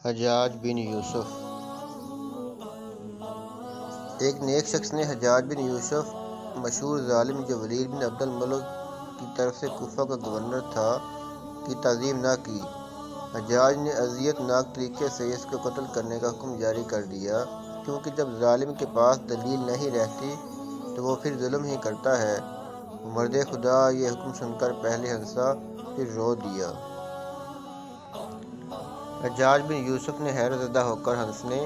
حجاج بن یوسف۔ ایک نیک شخص نے حجاج بن یوسف مشہور ظالم جو ولید بن عبد الملک کی طرف سے کوفہ کا گورنر تھا کی تعظیم نہ کی۔ حجاج نے اذیت ناک طریقے سے اس کو قتل کرنے کا حکم جاری کر دیا، کیونکہ جب ظالم کے پاس دلیل نہیں رہتی تو وہ پھر ظلم ہی کرتا ہے۔ مرد خدا یہ حکم سن کر پہلے ہنسا، پھر رو دیا۔ حجاج بن یوسف نے حیرت زدہ ہو کر ہنسنے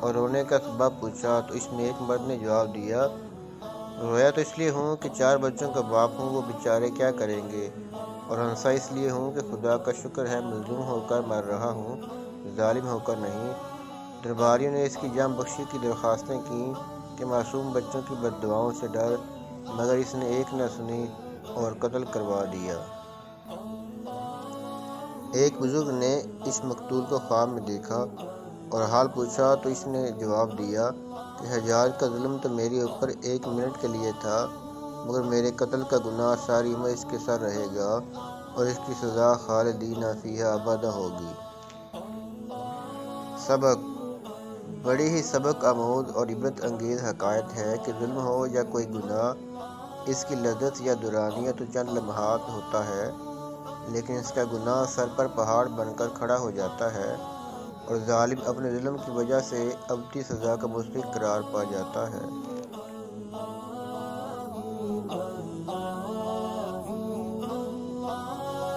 اور رونے کا سبب پوچھا تو اس نیک مرد نے جواب دیا، رویا تو اس لیے ہوں کہ 4 بچوں کا باپ ہوں، وہ بیچارے کیا کریں گے، اور ہنسا اس لیے ہوں کہ خدا کا شکر ہے مظلوم ہو کر مر رہا ہوں، ظالم ہو کر نہیں۔ درباریوں نے اس کی جان بخشی کی درخواستیں کیں کہ معصوم بچوں کی بد دعاؤں سے ڈر، مگر اس نے ایک نہ سنی اور قتل کروا دیا۔ ایک بزرگ نے اس مقتول کو خواب میں دیکھا اور حال پوچھا تو اس نے جواب دیا کہ حجاج کا ظلم تو میرے اوپر 1 منٹ کے لیے تھا، مگر میرے قتل کا گناہ ساری عمر اس کے سر رہے گا اور اس کی سزا خالدین فیہا ابدا ہوگی۔ سبق: بڑی ہی سبق آموز اور عبرت انگیز حکایت ہے کہ ظلم ہو یا کوئی گناہ، اس کی لذت یا دورانیہ تو چند لمحات ہوتا ہے، لیکن اس کا گناہ سر پر پہاڑ بن کر کھڑا ہو جاتا ہے اور ظالم اپنے ظلم کی وجہ سے ابدی سزا کا مستحق قرار پا جاتا ہے۔